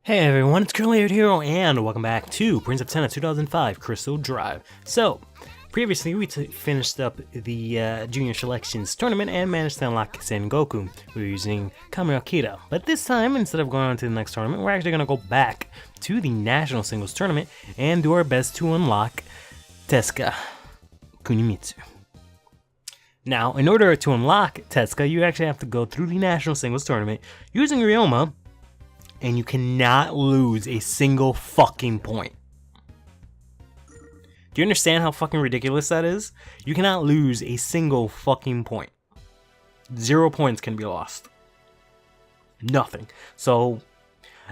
Hey everyone, it's CurlyHairedHero and welcome back to Prince of Tennis 2005 Crystal Drive. So, previously we finished up the Junior Selections tournament and managed to unlock Sengoku. We were using Kamura Akira, but this time instead of going on to the next tournament, we're actually going to go back to the National Singles Tournament and do our best to unlock Tezuka Kunimitsu. Now, in order to unlock Tezuka, you actually have to go through the National Singles Tournament using Ryoma, and you cannot lose a single fucking point. Do you understand how fucking ridiculous that is? You cannot lose a single fucking point. 0 points can be lost. Nothing. So,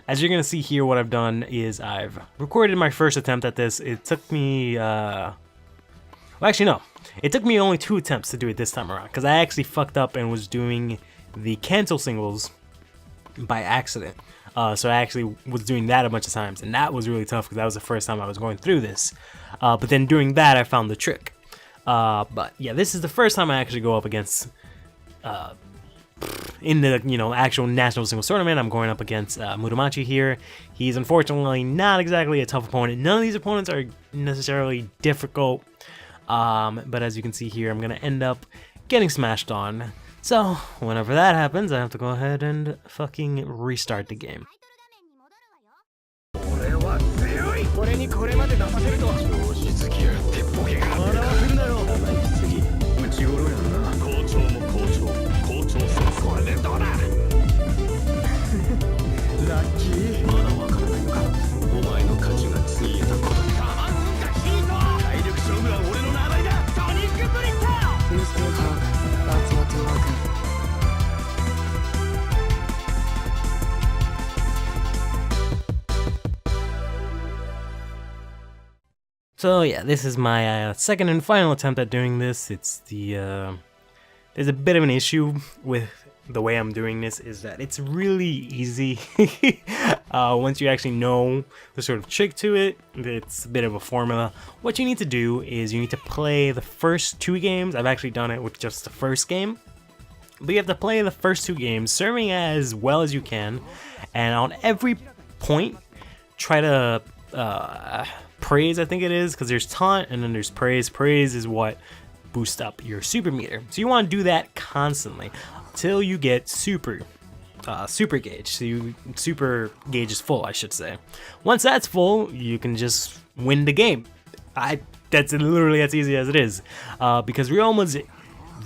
as you're gonna see here, what I've done is I've recorded my first attempt at this. It took me, well, actually no. It took me only 2 attempts to do it this time around, because I actually fucked up and was doing the cancel singles by accident. So I actually was doing that a bunch of times, and that was really tough because that was the first time I was going through this. But then doing that, I found the trick. But yeah, this is the first time I actually go up against, in the actual national singles tournament. I'm going up against Muromachi here. He's unfortunately not exactly a tough opponent. None of these opponents are necessarily difficult. But as you can see here, I'm gonna end up getting smashed on. So, whenever that happens, I have to go ahead and fucking restart the game. So yeah, this is my second and final attempt at doing this. It's the there's a bit of an issue with the way I'm doing this, is that it's really easy. Once you actually know the sort of trick to it, it's a bit of a formula. What you need to do is you need to play the first 2 games. I've actually done it with just the first game. But you have to play the first 2 games, serving as well as you can, and on every point, try to praise, I think it is, because there's taunt and then there's praise. Praise is what boosts up your super meter. So you want to do that constantly till you get super gauge. So super gauge is full, I should say. Once that's full, you can just win the game. That's literally as easy as it is. Because Ryoma's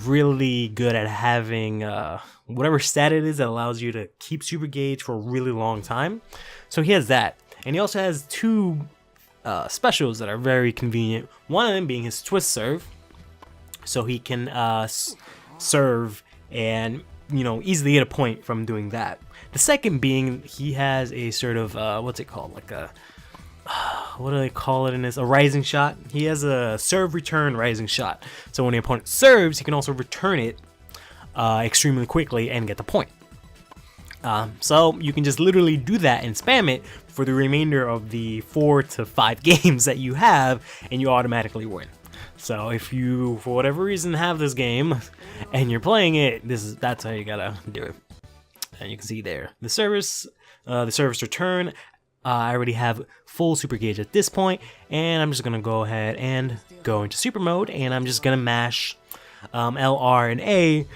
really good at having whatever stat it is that allows you to keep super gauge for a really long time. So he has that, and he also has 2 specials that are very convenient. One of them being his twist serve, so he can serve and easily get a point from doing that. The second being he has a sort of what's it called, like a what do they call it in this? A rising shot. He has a serve return rising shot. So when the opponent serves, he can also return it extremely quickly and get the point. So you can just literally do that and spam it for the remainder of the 4 to 5 games that you have, and you automatically win. So if you, for whatever reason, have this game and you're playing it, that's how you gotta do it. And you can see there the service return. I already have full super gauge at this point, and I'm just gonna go ahead and go into super mode, and I'm just gonna mash LR and A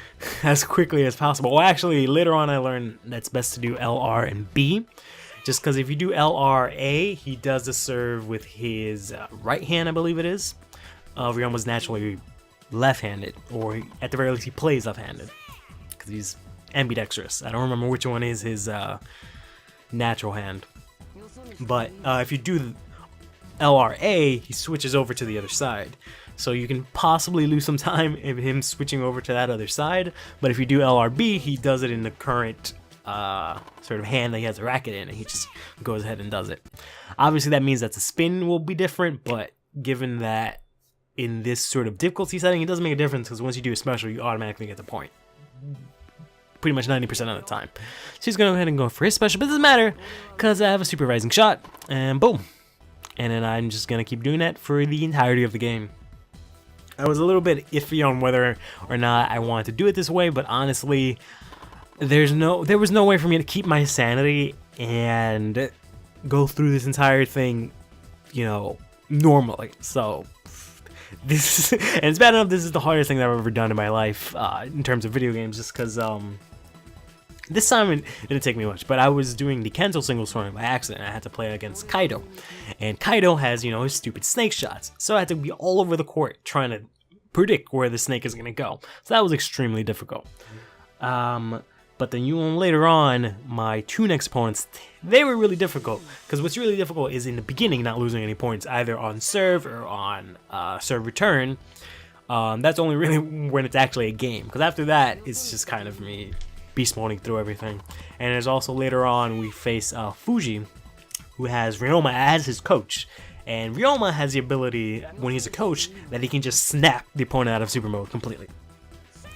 as quickly as possible. Well, actually, later on I learned that's best to do LR and B, just because if you do LR A, he does the serve with his right hand, I believe it is. Ryoma's naturally left-handed, or at the very least he plays left-handed, because he's ambidextrous. I don't remember which one is his natural hand. But if you do LRA, he switches over to the other side. So you can possibly lose some time in him switching over to that other side. But if you do LRB, he does it in the current sort of hand that he has a racket in, and he just goes ahead and does it. Obviously that means that the spin will be different, but given that in this sort of difficulty setting, it doesn't make a difference, because once you do a special, you automatically get the point. Pretty much 90% of the time. So he's going to go ahead and go for his special, but it doesn't matter, because I have a super rising shot, and boom. And then I'm just going to keep doing that for the entirety of the game. I was a little bit iffy on whether or not I wanted to do it this way, but honestly, there was no way for me to keep my sanity and go through this entire thing, you know, normally. So this is, and it's bad enough this is the hardest thing that I've ever done in my life in terms of video games, just because this time it didn't take me much, but I was doing the Kento singles tournament by accident. I had to play against Kaido, and Kaido has, you know, his stupid snake shots, so I had to be all over the court trying to predict where the snake is going to go. So that was extremely difficult. But then later on, my two next opponents, they were really difficult, because what's really difficult is in the beginning not losing any points, either on serve or on serve return. That's only really when it's actually a game, because after that, it's just kind of me beast moding through everything. And there's also later on, we face Fuji, who has Ryoma as his coach. And Ryoma has the ability, when he's a coach, that he can just snap the opponent out of super mode completely.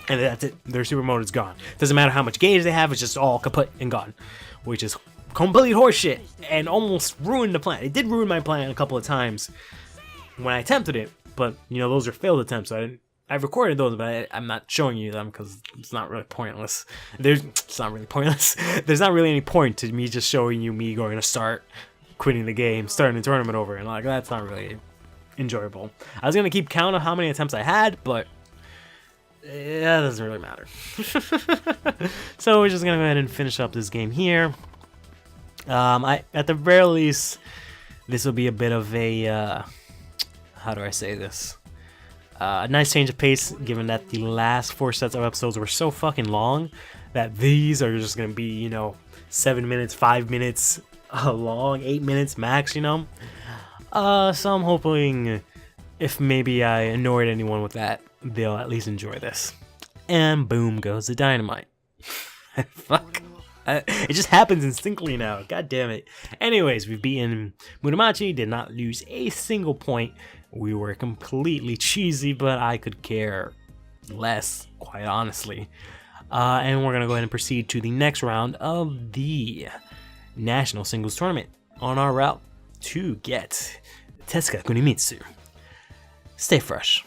And that's it. Their super mode is gone. Doesn't matter how much gauge they have, it's just all kaput and gone. Which is complete horseshit and almost ruined the plan. It did ruin my plan a couple of times when I attempted it, but you know, those are failed attempts. I've recorded those, but I'm not showing you them because it's not really pointless. It's not really pointless. There's not really any point to me just showing you me going to start, quitting the game, starting the tournament over, and like that's not really enjoyable. I was gonna keep count of how many attempts I had, but that doesn't really matter. So we're just gonna go ahead and finish up this game here. At the very least, this will be a bit of a how do I say this? A nice change of pace, given that the last 4 sets of episodes were so fucking long that these are just gonna be, you know, 7 minutes, 5 minutes long, 8 minutes max, you know. So I'm hoping if maybe I annoyed anyone with that, they'll at least enjoy this. And boom goes the dynamite. Fuck. It just happens instinctively now. God damn it. Anyways, we've beaten Muromachi, did not lose a single point. We were completely cheesy, but I could care less, quite honestly. And we're going to go ahead and proceed to the next round of the National Singles Tournament on our route to get Tezuka Kunimitsu. Stay fresh.